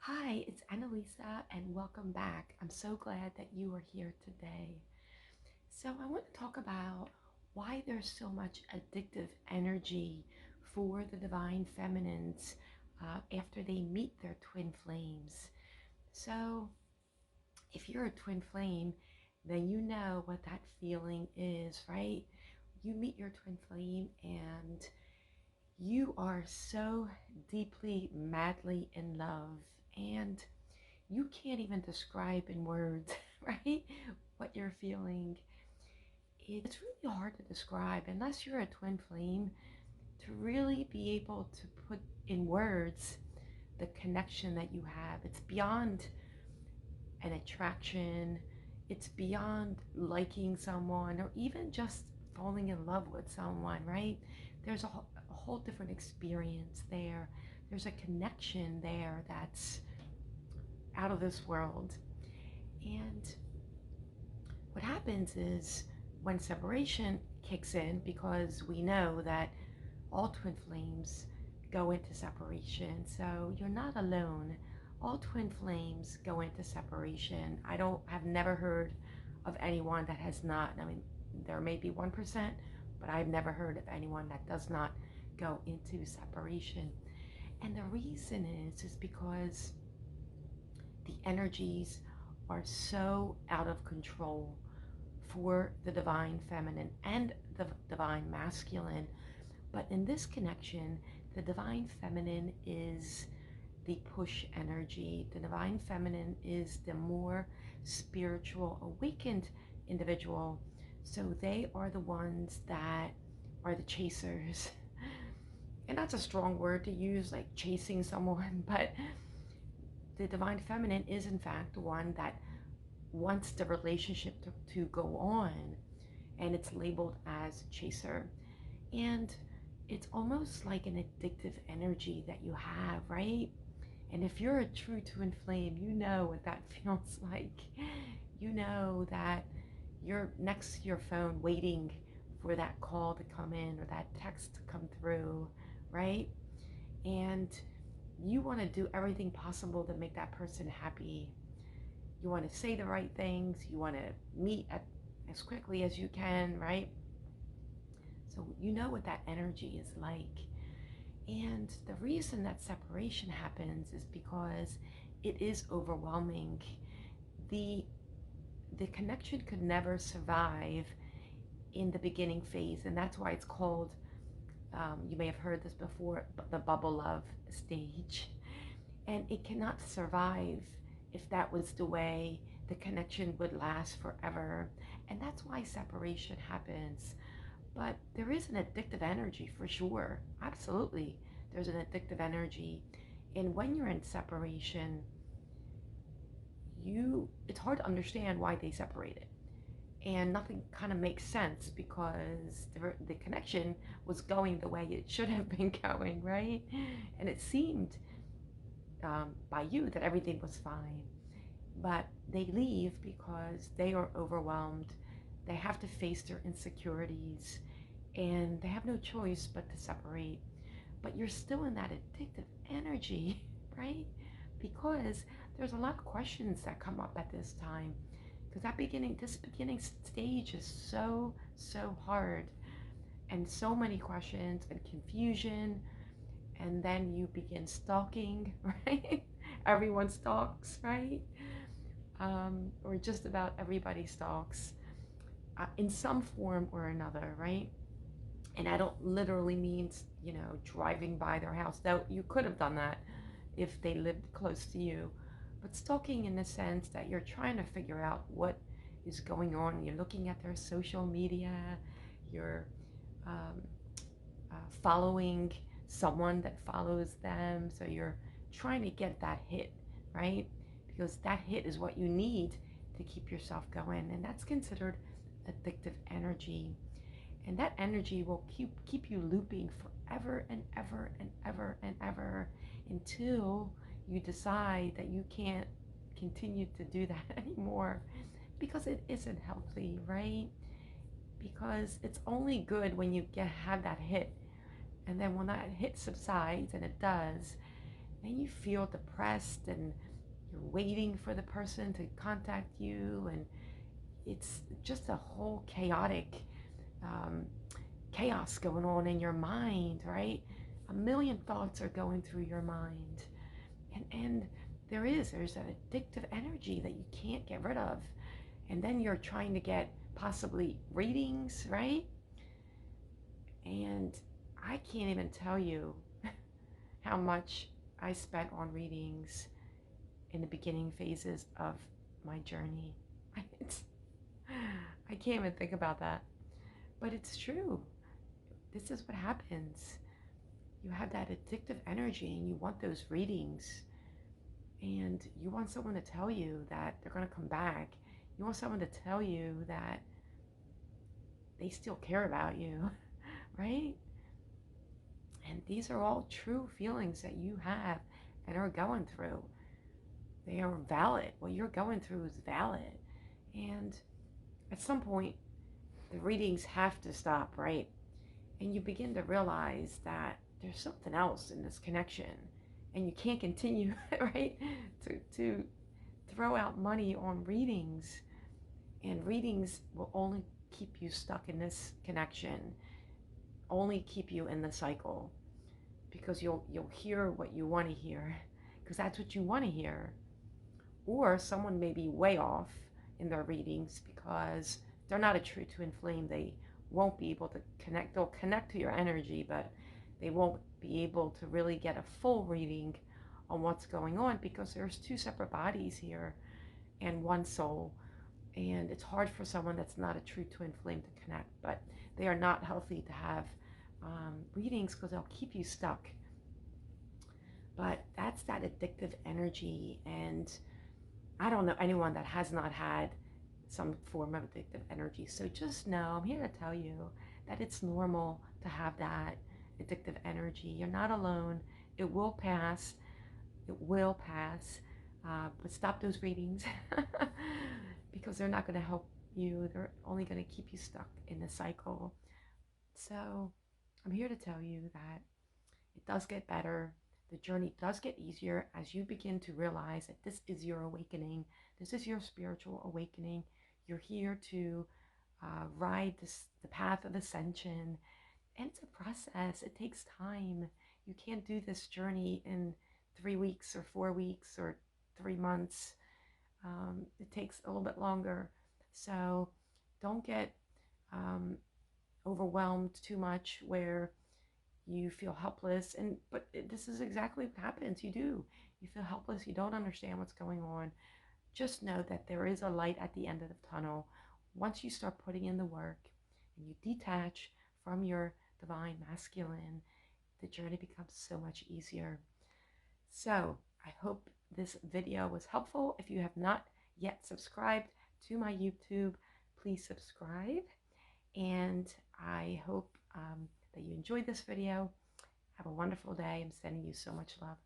Hi, it's Annalisa, and welcome back. I'm so glad that you are here today. So, I want to talk about why there's so much addictive energy for the divine feminines after they meet their twin flames. So, if you're a twin flame, then you know what that feeling is, right? You meet your twin flame, and you are so deeply, madly in love, and you can't even describe in words, right? What you're feeling. It's really hard to describe unless you're a twin flame to really be able to put in words the connection that you have. It's beyond an attraction, it's beyond liking someone or even just falling in love with someone, right? There's a whole different experience there. There's a connection there that's out of this world. And what happens is when separation kicks in, because we know that all twin flames go into separation, so you're not alone. All twin flames go into separation. Have never heard of anyone that has not. I mean, there may be 1%, but I've never heard of anyone that does not go into separation. And the reason is because the energies are so out of control for the divine feminine and the divine masculine. But in this connection, the divine feminine is the push energy. The divine feminine is the more spiritual, awakened individual. So they are the ones that are the chasers. And that's a strong word to use, like chasing someone, but the divine feminine is, in fact, the one that wants the relationship to go on, and it's labeled as chaser. And it's almost like an addictive energy that you have, right? And if you're a true twin flame, you know what that feels like. You know that you're next to your phone waiting for that call to come in or that text to come through, right? And you want to do everything possible to make that person happy. You want to say the right things. You want to meet as quickly as you can, right? So you know what that energy is like. And the reason that separation happens is because it is overwhelming. The the connection could never survive in the beginning phase, and that's why it's called, you may have heard this before, the bubble love stage. And it cannot survive if that was the way the connection would last forever. And that's why separation happens. But there is an addictive energy for sure. Absolutely. There's an addictive energy. And when you're in separation, it's hard to understand why they separated. And nothing kind of makes sense because the connection was going the way it should have been going, right? And it seemed by you that everything was fine. But they leave because they are overwhelmed. They have to face their insecurities and they have no choice but to separate. But you're still in that addictive energy, right? Because there's a lot of questions that come up at this time. Because this beginning stage is so hard, and so many questions and confusion. And then you begin stalking, right? Everyone stalks, right? Or just about everybody stalks in some form or another, right? And I don't literally mean, driving by their house, though you could have done that if they lived close to you. But stalking in the sense that you're trying to figure out what is going on. You're looking at their social media, you're um, following someone that follows them. So you're trying to get that hit, right? Because that hit is what you need to keep yourself going. And that's considered addictive energy. And that energy will keep you looping forever and ever and ever and ever until you decide that you can't continue to do that anymore, because it isn't healthy, right? Because it's only good when you have that hit, and then when that hit subsides, and it does, then you feel depressed and you're waiting for the person to contact you, and it's just a whole chaotic um, chaos going on in your mind, right? A million thoughts are going through your mind, and there's an addictive energy that you can't get rid of, and then you're trying to get possibly readings, right? And I can't even tell you how much I spent on readings in the beginning phases of my journey. It's, I can't even think about that, but it's true. This is what happens. You have that addictive energy and you want those readings, and you want someone to tell you that they're going to come back. You want someone to tell you that they still care about you, right? And these are all true feelings that you have and are going through. They are valid. What you're going through is valid. And at some point, the readings have to stop, right? And you begin to realize that there's something else in this connection. And you can't continue, right? To throw out money on readings. And readings will only keep you stuck in this connection, only keep you in the cycle, because you'll hear what you want to hear, because that's what you want to hear. Or someone may be way off in their readings because they're not a true twin flame. They won't be able to connect. They'll connect to your energy, but they won't be able to really get a full reading on what's going on, because there's two separate bodies here and one soul. And it's hard for someone that's not a true twin flame to connect, but they are not healthy to have readings, because they'll keep you stuck. But that's that addictive energy, and I don't know anyone that has not had some form of addictive energy. So just know, I'm here to tell you that it's normal to have that addictive energy. You're not alone. It will pass. It will pass. But stop those readings because they're not going to help you. They're only going to keep you stuck in the cycle. So I'm here to tell you that it does get better. The journey does get easier as you begin to realize that this is your awakening. This is your spiritual awakening. You're here to ride the path of ascension. And it's a process. It takes time. You can't do this journey in 3 weeks or 4 weeks or 3 months. It takes a little bit longer. So don't get overwhelmed too much where you feel helpless. But this is exactly what happens. You feel helpless. You don't understand what's going on. Just know that there is a light at the end of the tunnel. Once you start putting in the work and you detach from your divine masculine, the journey becomes so much easier. So I hope this video was helpful. If you have not yet subscribed to my YouTube, please subscribe. And I hope that you enjoyed this video. Have a wonderful day. I'm sending you so much love.